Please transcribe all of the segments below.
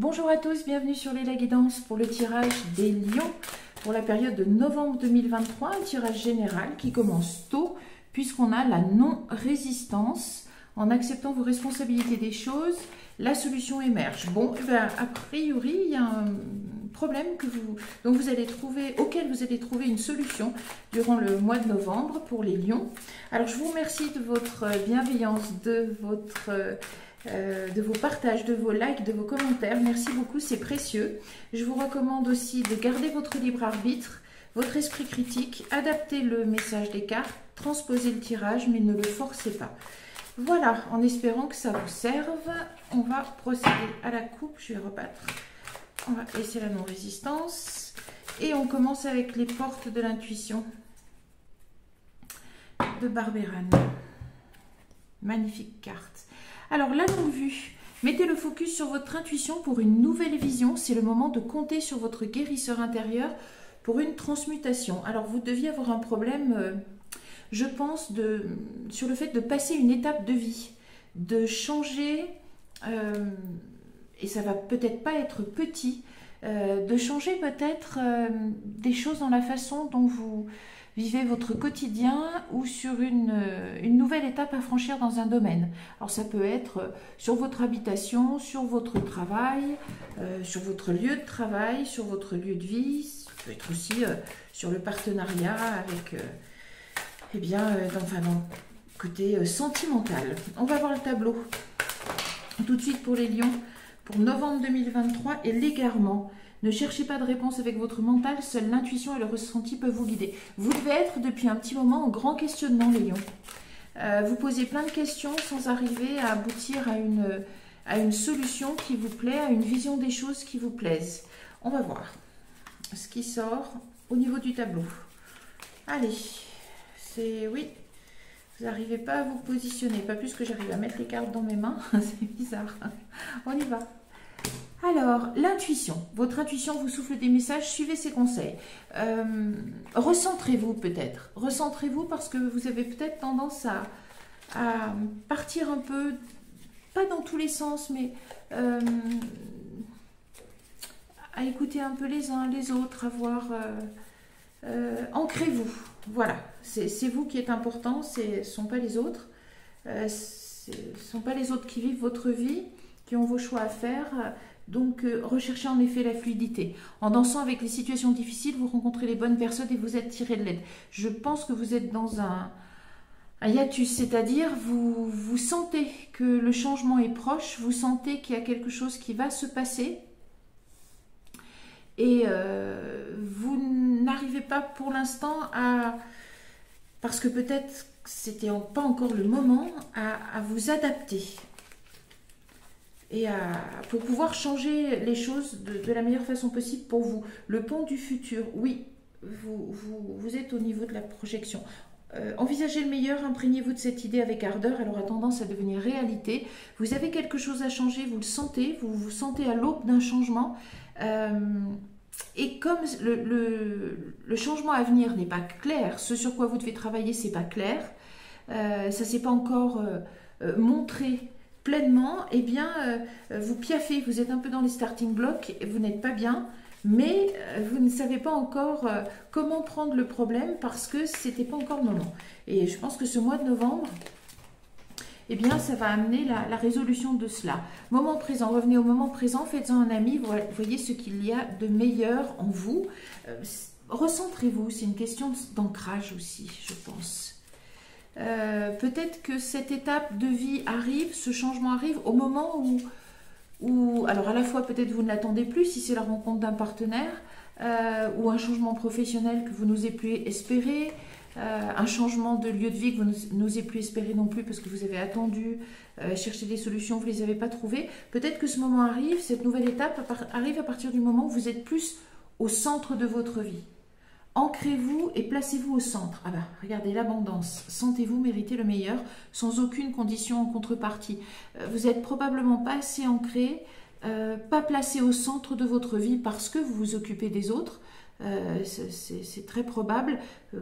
Bonjour à tous, bienvenue sur les guidance pour le tirage des lions pour la période de novembre 2023, un tirage général qui commence tôt puisqu'on a la non-résistance. En acceptant vos responsabilités des choses, la solution émerge. Bon, a priori, il y a un problème auquel vous allez trouver une solution durant le mois de novembre pour les lions. Alors, je vous remercie de votre bienveillance, de vos partages, de vos likes, de vos commentaires. Merci beaucoup, c'est précieux. Je vous recommande aussi de garder votre libre arbitre, votre esprit critique, adapter le message des cartes, transposer le tirage, mais ne le forcez pas. Voilà, en espérant que ça vous serve, on va procéder à la coupe. Je vais rebattre. On va laisser la non-résistance. Et on commence avec les portes de l'intuition de Barbérane. Magnifique carte. Alors, la longue vue. Mettez le focus sur votre intuition pour une nouvelle vision. C'est le moment de compter sur votre guérisseur intérieur pour une transmutation. Alors, vous deviez avoir un problème... je pense sur le fait de passer une étape de vie, de changer, et ça va peut-être pas être petit, de changer peut-être des choses dans la façon dont vous vivez votre quotidien ou sur une nouvelle étape à franchir dans un domaine. Alors ça peut être sur votre habitation, sur votre travail, sur votre lieu de travail, sur votre lieu de vie, ça peut être aussi sur le partenariat avec... Eh bien, dans le côté sentimental. On va voir le tableau. Tout de suite pour les lions, pour novembre 2023 et l'égarement. Ne cherchez pas de réponse avec votre mental, seule l'intuition et le ressenti peuvent vous guider. Vous devez être depuis un petit moment en grand questionnement, les lions. Vous posez plein de questions sans arriver à aboutir à une solution qui vous plaît, à une vision des choses qui vous plaisent. On va voir ce qui sort au niveau du tableau. Allez. Oui, vous n'arrivez pas à vous positionner, pas plus que j'arrive à mettre les cartes dans mes mains, c'est bizarre. On y va. Alors, l'intuition. Votre intuition vous souffle des messages, suivez ses conseils. Recentrez-vous peut-être. Recentrez-vous parce que vous avez peut-être tendance à partir un peu, pas dans tous les sens, mais à écouter un peu les uns les autres, à voir... ancrez-vous. Voilà, c'est vous qui êtes important, ce ne sont pas les autres. Ce ne sont pas les autres qui vivent votre vie, qui ont vos choix à faire. Donc, recherchez en effet la fluidité. En dansant avec les situations difficiles, vous rencontrez les bonnes personnes et vous êtes tiré de l'aide. Je pense que vous êtes dans un hiatus, c'est-à-dire vous sentez que le changement est proche, vous sentez qu'il y a quelque chose qui va se passer. Et vous n'arrivez pas pour l'instant parce que peut-être c'était pas encore le moment, à vous adapter. Et pour pouvoir changer les choses de la meilleure façon possible pour vous. Le pont du futur, oui, vous êtes au niveau de la projection. Envisagez le meilleur, imprégnez-vous de cette idée avec ardeur, elle aura tendance à devenir réalité. Vous avez quelque chose à changer, vous le sentez, vous vous sentez à l'aube d'un changement. Et comme le changement à venir n'est pas clair, ce sur quoi vous devez travailler, c'est pas clair, ça ne s'est pas encore montré pleinement, eh bien, vous piaffez, vous êtes un peu dans les starting blocks, vous n'êtes pas bien, mais vous ne savez pas encore comment prendre le problème parce que ce n'était pas encore le moment. Et je pense que ce mois de novembre, eh bien, ça va amener la résolution de cela. Moment présent, revenez au moment présent, faites-en un ami, voyez ce qu'il y a de meilleur en vous. Recentrez-vous, c'est une question d'ancrage aussi, je pense. Peut-être que cette étape de vie arrive, ce changement arrive au moment où alors à la fois peut-être vous ne l'attendez plus, si c'est la rencontre d'un partenaire, ou un changement professionnel que vous n'osez plus espérer, un changement de lieu de vie que vous n'osez plus espérer non plus parce que vous avez attendu, cherché des solutions, vous ne les avez pas trouvées. Peut-être que ce moment arrive, cette nouvelle étape arrive à partir du moment où vous êtes plus au centre de votre vie. Ancrez-vous et placez-vous au centre. Ah bah, regardez l'abondance. Sentez-vous mériter le meilleur sans aucune condition en contrepartie. Vous n'êtes probablement pas assez ancré, pas placé au centre de votre vie parce que vous vous occupez des autres. C'est très probable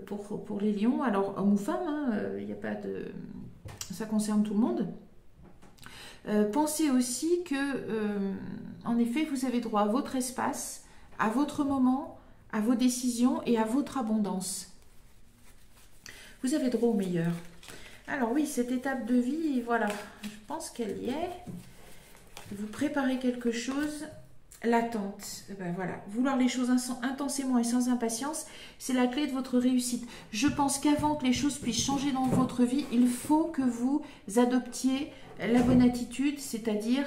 pour les lions, alors homme ou femme, il n'y a pas de... ça concerne tout le monde. Pensez aussi que, en effet, vous avez droit à votre espace, à votre moment, à vos décisions et à votre abondance. Vous avez droit au meilleur. Alors oui, cette étape de vie, voilà, je pense qu'elle y est. Vous préparez quelque chose, l'attente. Ben voilà, vouloir les choses intensément et sans impatience, c'est la clé de votre réussite. Je pense qu'avant que les choses puissent changer dans votre vie, il faut que vous adoptiez la bonne attitude, c'est-à-dire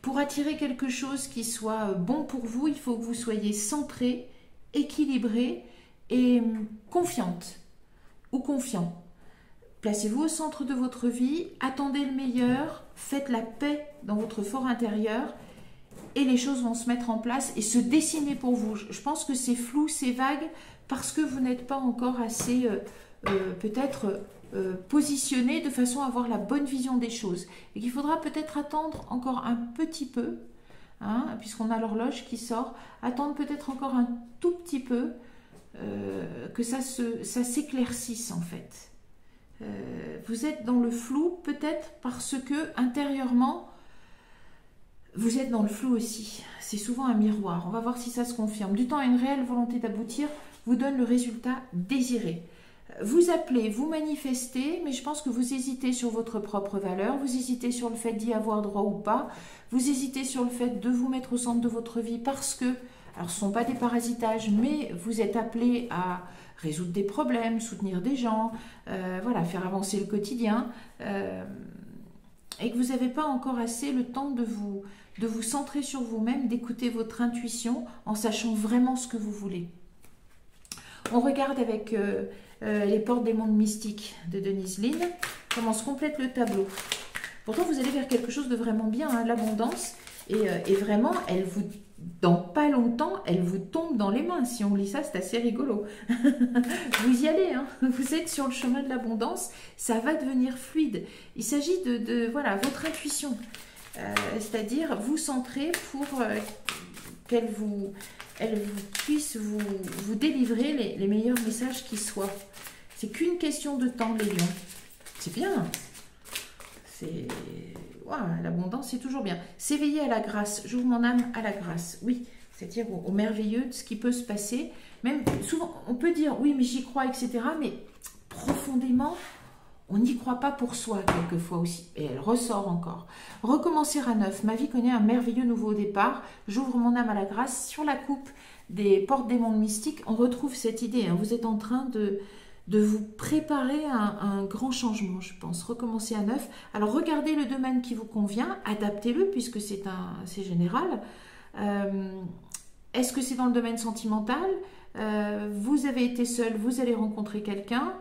pour attirer quelque chose qui soit bon pour vous, il faut que vous soyez centré, équilibré et confiante ou confiant. Placez-vous au centre de votre vie, attendez le meilleur, faites la paix dans votre fort intérieur et les choses vont se mettre en place et se dessiner pour vous. Je pense que c'est flou, c'est vague parce que vous n'êtes pas encore assez peut-être positionné de façon à avoir la bonne vision des choses. Et qu'il faudra peut-être attendre encore un petit peu, hein, puisqu'on a l'horloge qui sort, attendre peut-être encore un tout petit peu que ça s'éclaircisse en fait. Vous êtes dans le flou peut-être parce que intérieurement vous êtes dans le flou aussi. C'est souvent un miroir. On va voir si ça se confirme. Du temps à une réelle volonté d'aboutir vous donne le résultat désiré. Vous appelez, vous manifestez, mais je pense que vous hésitez sur votre propre valeur, vous hésitez sur le fait d'y avoir droit ou pas, vous hésitez sur le fait de vous mettre au centre de votre vie parce que, alors ce ne sont pas des parasitages, mais vous êtes appelé à résoudre des problèmes, soutenir des gens, voilà, faire avancer le quotidien, et que vous n'avez pas encore assez le temps de vous centrer sur vous-même, d'écouter votre intuition en sachant vraiment ce que vous voulez. On regarde avec les portes des mondes mystiques de Denise Linn, comment se complète le tableau. Pourtant, vous allez vers quelque chose de vraiment bien, hein, l'abondance, et vraiment, elle vous, dans pas longtemps, elle vous tombe dans les mains. Si on lit ça, c'est assez rigolo. Vous y allez, hein, vous êtes sur le chemin de l'abondance, ça va devenir fluide. Il s'agit de voilà, votre intuition, c'est-à-dire vous centrer pour qu'elle puisse vous délivrer les meilleurs messages qui soient. C'est qu'une question de temps, les lions. C'est bien. L'abondance, c'est toujours bien. S'éveiller à la grâce. J'ouvre mon âme à la grâce. Oui, c'est-à-dire au merveilleux de ce qui peut se passer. Même souvent, on peut dire, oui, mais j'y crois, etc. Mais profondément, on n'y croit pas pour soi, quelquefois aussi. Et elle ressort encore. Recommencer à neuf. Ma vie connaît un merveilleux nouveau départ. J'ouvre mon âme à la grâce. Sur la coupe des portes des mondes mystiques, on retrouve cette idée. Hein. Vous êtes en train de vous préparer à un grand changement, je pense. Recommencer à neuf. Alors, regardez le domaine qui vous convient. Adaptez-le, puisque c'est général. Est-ce que c'est dans le domaine sentimental? Vous avez été seul, vous allez rencontrer quelqu'un.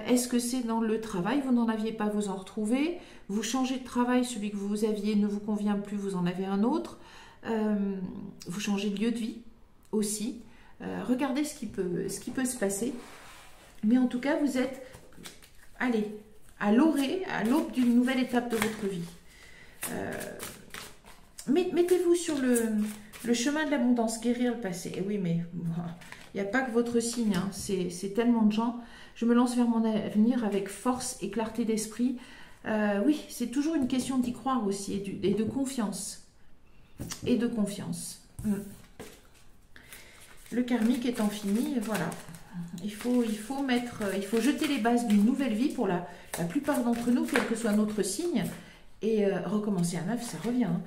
Est-ce que c'est dans le travail? Vous n'en aviez pas, vous en retrouvez. Vous changez de travail, celui que vous aviez ne vous convient plus, vous en avez un autre. Vous changez de lieu de vie aussi. Regardez ce qui peut se passer. Mais en tout cas, vous êtes, allez, à l'orée, à l'aube d'une nouvelle étape de votre vie. Mettez-vous sur le chemin de l'abondance, guérir le passé. Et oui, mais il n'y a pas que votre signe, hein, c'est tellement de gens. Je me lance vers mon avenir avec force et clarté d'esprit. Oui, c'est toujours une question d'y croire aussi et de confiance. Et de confiance. Le karmique étant fini, voilà. Il faut jeter les bases d'une nouvelle vie pour la plupart d'entre nous, quel que soit notre signe, et recommencer à neuf, ça revient. Hein.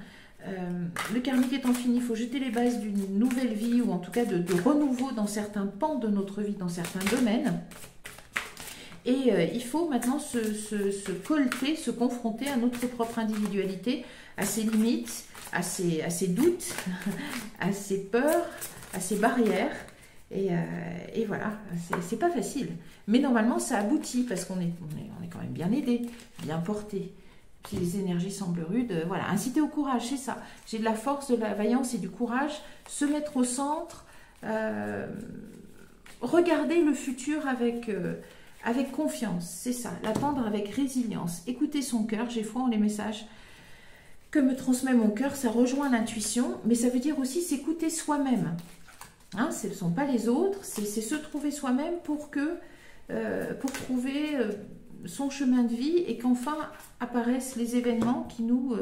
Le karmique étant fini, il faut jeter les bases d'une nouvelle vie, ou en tout cas de renouveau dans certains pans de notre vie, dans certains domaines. Et il faut maintenant se colter, se confronter à notre propre individualité, à ses limites, à ses doutes, à ses peurs, à ses barrières. Et voilà, c'est pas facile. Mais normalement, ça aboutit parce qu'on est quand même bien aidé, bien porté. Puis les énergies semblent rudes. Voilà, inciter au courage, c'est ça. J'ai de la force, de la vaillance et du courage. Se mettre au centre. Regarder le futur avec confiance, c'est ça. L'attendre avec résilience. Écouter son cœur. J'ai foi en les messages que me transmet mon cœur. Ça rejoint l'intuition, mais ça veut dire aussi s'écouter soi-même. Hein, ce ne sont pas les autres, c'est se trouver soi-même pour que pour trouver son chemin de vie et qu'enfin apparaissent les événements qui nous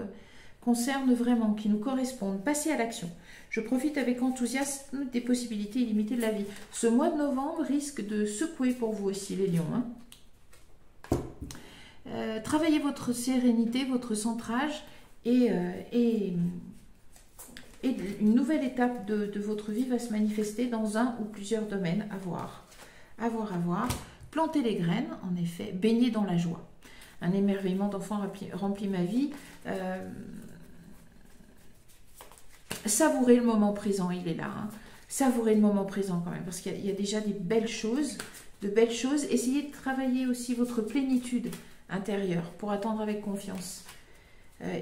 concernent vraiment, qui nous correspondent. Passez à l'action. Je profite avec enthousiasme des possibilités illimitées de la vie. Ce mois de novembre risque de secouer pour vous aussi, les lions. Travaillez votre sérénité, votre centrage et une nouvelle étape de votre vie va se manifester dans un ou plusieurs domaines à voir. À voir. Plantez les graines, en effet, baignez dans la joie. Un émerveillement d'enfant remplit ma vie. Savourez le moment présent, il est là. Savourez le moment présent quand même, parce qu'il y a déjà de belles choses. Essayez de travailler aussi votre plénitude intérieure pour attendre avec confiance.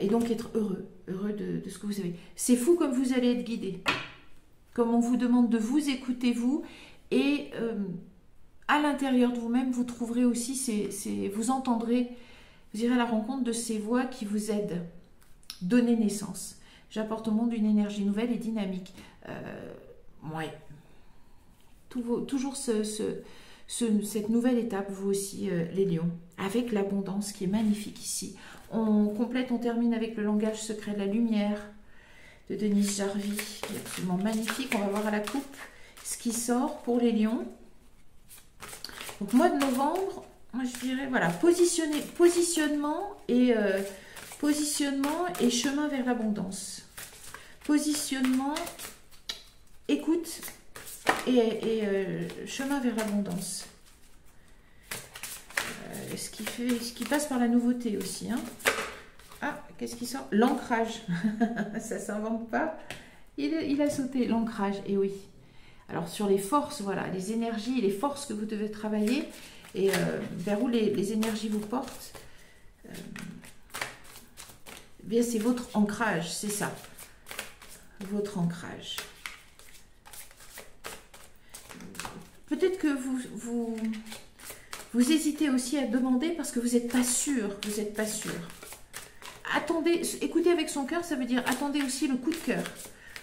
Et donc être heureux de ce que vous avez. C'est fou comme vous allez être guidé. Comme on vous demande de vous écouter, vous, et à l'intérieur de vous-même, vous trouverez aussi, vous entendrez, vous irez à la rencontre de ces voix qui vous aident. Donnez naissance. J'apporte au monde une énergie nouvelle et dynamique. Ouais. Toujours cette nouvelle étape, vous aussi, les lions, avec l'abondance qui est magnifique ici. On termine avec le langage secret de la lumière de Denise Jarvie, qui est absolument magnifique. On va voir à la coupe ce qui sort pour les lions. Donc, mois de novembre, moi je dirais, voilà, positionnement et chemin vers l'abondance. Positionnement, écoute et chemin vers l'abondance. Ce qui passe par la nouveauté aussi. Ah, qu'est-ce qui sort? L'ancrage. Ça ne s'invente pas. Il a sauté, l'ancrage. Et oui. Alors, sur les forces, voilà, les énergies, les forces que vous devez travailler et vers où les énergies vous portent, bien, c'est votre ancrage, c'est ça. Votre ancrage. Peut-être que vous hésitez aussi à demander parce que vous n'êtes pas sûr. Vous n'êtes pas sûr. Attendez, écoutez avec son cœur, ça veut dire attendez aussi le coup de cœur.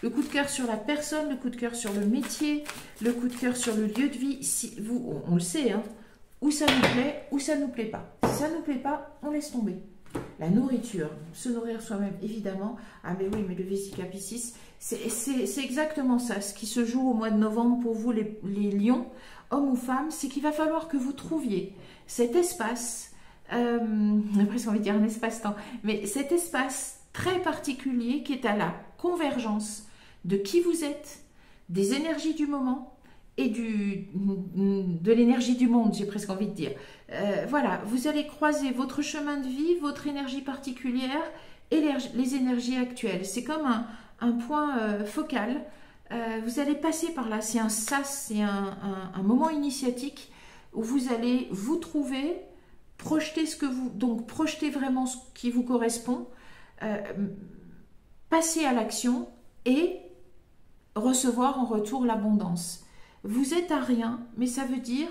Le coup de cœur sur la personne, le coup de cœur sur le métier, le coup de cœur sur le lieu de vie. Si vous, on le sait, où ça nous plaît, où ça ne nous plaît pas. Si ça ne nous plaît pas, on laisse tomber. La nourriture, se nourrir soi-même, évidemment. Ah mais oui, mais le Vésicapiscis, c'est exactement ça. Ce qui se joue au mois de novembre pour vous, les lions, hommes ou femmes, c'est qu'il va falloir que vous trouviez cet espace, j'ai presque envie de dire un espace-temps, mais cet espace très particulier qui est à la convergence de qui vous êtes, des énergies du moment et de l'énergie du monde, j'ai presque envie de dire. Voilà, vous allez croiser votre chemin de vie, votre énergie particulière et les énergies actuelles. C'est comme un point focal. Vous allez passer par là. C'est un sas, c'est un moment initiatique où vous allez vous trouver, projeter projeter vraiment ce qui vous correspond, passer à l'action et recevoir en retour l'abondance. Vous êtes à rien, mais ça veut dire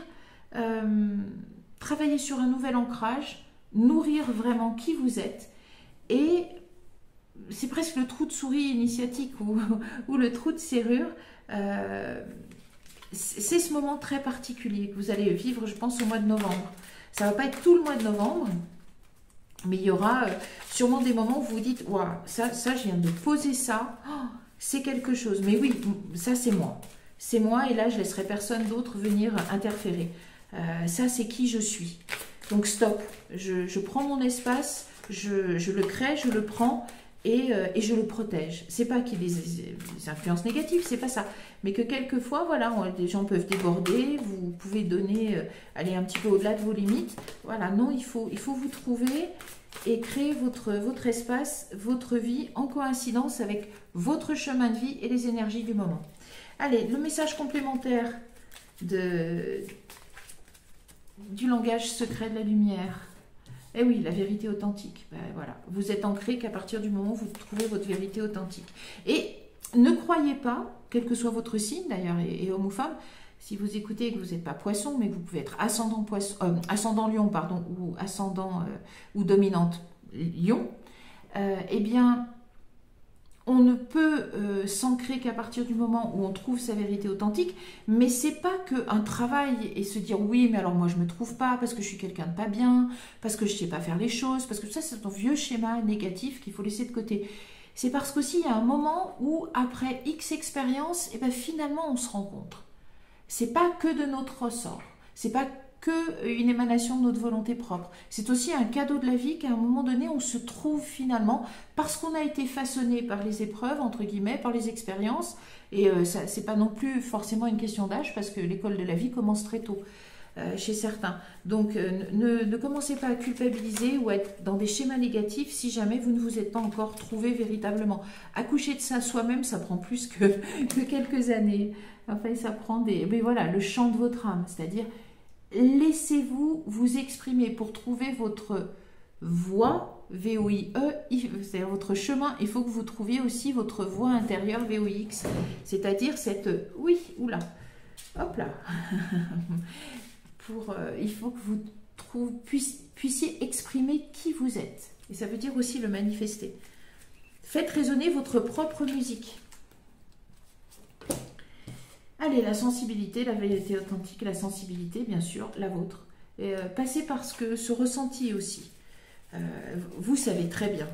travailler sur un nouvel ancrage, nourrir vraiment qui vous êtes. Et c'est presque le trou de souris initiatique ou le trou de serrure. C'est ce moment très particulier que vous allez vivre, je pense, au mois de novembre. Ça ne va pas être tout le mois de novembre, mais il y aura sûrement des moments où vous vous dites « Waouh, ça, je viens de poser ça, oh, c'est quelque chose. » Mais oui, ça, c'est moi. C'est moi et là, je ne laisserai personne d'autre venir interférer. Ça, c'est qui je suis. Donc, stop. Je prends mon espace, je le crée, je le prends et je le protège. C'est pas qu'il y ait des influences négatives, c'est pas ça. Mais que quelquefois, voilà, des gens peuvent déborder, vous pouvez donner, aller un petit peu au-delà de vos limites. Voilà, non, il faut vous trouver et créer votre espace, votre vie en coïncidence avec votre chemin de vie et les énergies du moment. Allez, le message complémentaire du langage secret de la lumière. Eh oui, la vérité authentique. Ben, voilà. Vous êtes ancré qu'à partir du moment où vous trouvez votre vérité authentique. Et ne croyez pas, quel que soit votre signe d'ailleurs, et homme ou femme, si vous écoutez et que vous n'êtes pas poisson, mais que vous pouvez être ascendant lion, pardon, ou ascendant ou dominante lion, eh bien, On ne peut s'ancrer qu'à partir du moment où on trouve sa vérité authentique, mais c'est pas qu'un travail et se dire oui, mais alors moi je me trouve pas parce que je suis quelqu'un de pas bien, parce que je sais pas faire les choses, parce que ça c'est un vieux schéma négatif qu'il faut laisser de côté. C'est parce qu'aussi il y a un moment où après X expériences, et ben finalement on se rencontre. C'est pas que de notre ressort, c'est pas que une émanation de notre volonté propre. C'est aussi un cadeau de la vie qu'à un moment donné, on se trouve finalement, parce qu'on a été façonné par les épreuves, entre guillemets, par les expériences, et ça, c'est pas non plus forcément une question d'âge, parce que l'école de la vie commence très tôt. Chez certains. Donc ne commencez pas à culpabiliser ou à être dans des schémas négatifs si jamais vous ne vous êtes pas encore trouvé véritablement. Accoucher de ça soi-même, ça prend plus que quelques années. Enfin, ça prend des... Mais voilà, le chant de votre âme, c'est-à-dire laissez-vous vous exprimer pour trouver votre voie, V-O-I-E, c'est-à-dire votre chemin. Il faut que vous trouviez aussi votre voie intérieure, V-O-I-X, c'est-à-dire cette... Oui, oula, hop là. Il faut que vous puissiez exprimer qui vous êtes. Et ça veut dire aussi le manifester. Faites résonner votre propre musique. Allez, la sensibilité, la vérité authentique, la sensibilité, bien sûr, la vôtre. Et, passez par ce ressenti aussi. Vous savez très bien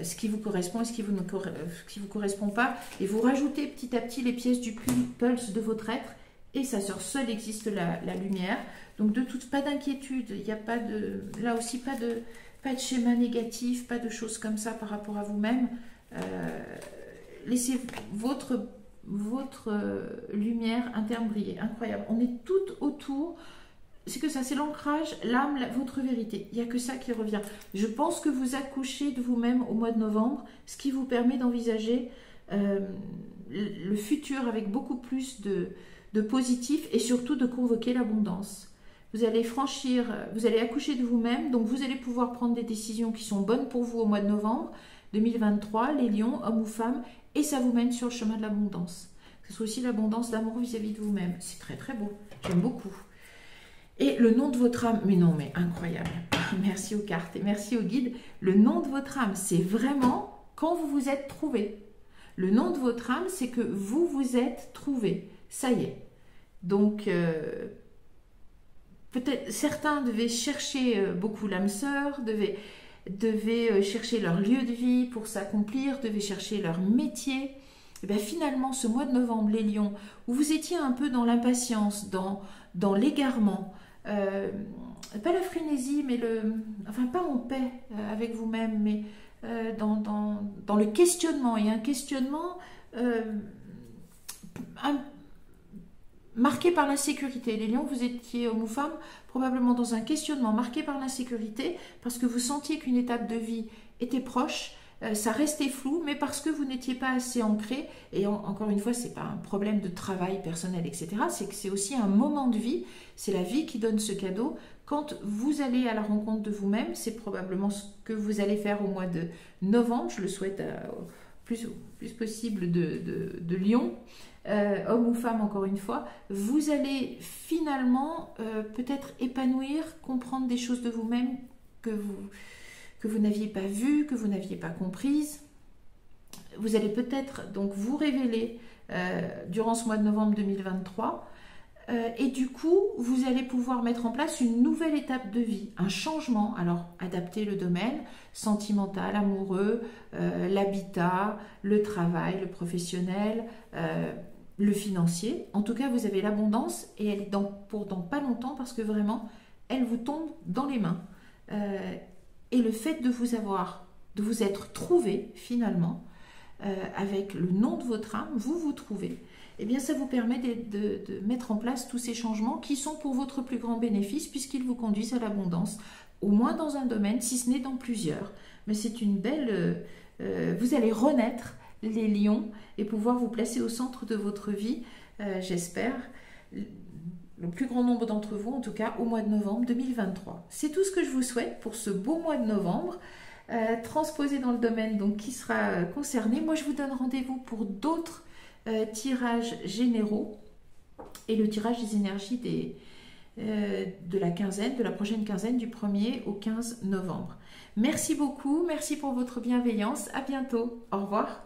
ce qui vous correspond et ce qui vous correspond pas. Et vous rajoutez petit à petit les pièces du pulse de votre être. Et ça sort, seul existe la lumière. Donc pas d'inquiétude, il n'y a pas de, là aussi pas de schéma négatif, pas de choses comme ça par rapport à vous-même. Laissez votre lumière interne briller, incroyable. On est tout autour, c'est que ça, c'est l'ancrage, l'âme, votre vérité. Il n'y a que ça qui revient. Je pense que vous accouchez de vous-même au mois de novembre, ce qui vous permet d'envisager le futur avec beaucoup plus de positif et surtout de convoquer l'abondance. Vous allez accoucher de vous-même, donc vous allez pouvoir prendre des décisions qui sont bonnes pour vous au mois de novembre 2023, les lions, hommes ou femmes, et ça vous mène sur le chemin de l'abondance. Que ce soit aussi l'abondance d'amour vis-à-vis de vous-même. C'est très très beau, j'aime beaucoup. Et le nom de votre âme, mais non, mais incroyable. Merci aux cartes et merci aux guides. Le nom de votre âme, c'est vraiment quand vous vous êtes trouvé. Le nom de votre âme, c'est que vous vous êtes trouvé. Ça y est. Donc, peut-être certains devaient chercher beaucoup l'âme sœur, devaient chercher leur lieu de vie pour s'accomplir, devaient chercher leur métier. Et bien finalement, ce mois de novembre, les lions, où vous étiez un peu dans l'impatience, dans l'égarement, pas la frénésie, mais enfin pas en paix avec vous-même, mais dans le questionnement. Et un questionnement marqué par l'insécurité. Les lions, vous étiez homme ou femme, probablement dans un questionnement marqué par l'insécurité, parce que vous sentiez qu'une étape de vie était proche, ça restait flou, mais parce que vous n'étiez pas assez ancré, et encore une fois, ce n'est pas un problème de travail personnel, etc., c'est que c'est aussi un moment de vie, c'est la vie qui donne ce cadeau. Quand vous allez à la rencontre de vous-même, c'est probablement ce que vous allez faire au mois de novembre, je le souhaite plus possible de lions, homme ou femme encore une fois, vous allez finalement peut-être épanouir, comprendre des choses de vous-même que vous n'aviez pas vues, que vous n'aviez pas comprises. Vous allez peut-être donc vous révéler durant ce mois de novembre 2023 et du coup vous allez pouvoir mettre en place une nouvelle étape de vie, un changement. Alors adapter le domaine sentimental, amoureux, l'habitat, le travail, le professionnel, le financier. En tout cas, vous avez l'abondance et elle est pour dans pas longtemps parce que vraiment, elle vous tombe dans les mains. Et le fait de vous être trouvé finalement, avec le nom de votre âme, vous trouvez, eh bien ça vous permet de mettre en place tous ces changements qui sont pour votre plus grand bénéfice puisqu'ils vous conduisent à l'abondance, au moins dans un domaine, si ce n'est dans plusieurs. Mais c'est une belle... vous allez renaître les lions et pouvoir vous placer au centre de votre vie, j'espère, le plus grand nombre d'entre vous, en tout cas, au mois de novembre 2023. C'est tout ce que je vous souhaite pour ce beau mois de novembre, transposé dans le domaine donc, qui sera concerné. Moi, je vous donne rendez-vous pour d'autres tirages généraux et le tirage des énergies de la prochaine quinzaine, du 1er au 15 novembre. Merci beaucoup, merci pour votre bienveillance. À bientôt. Au revoir.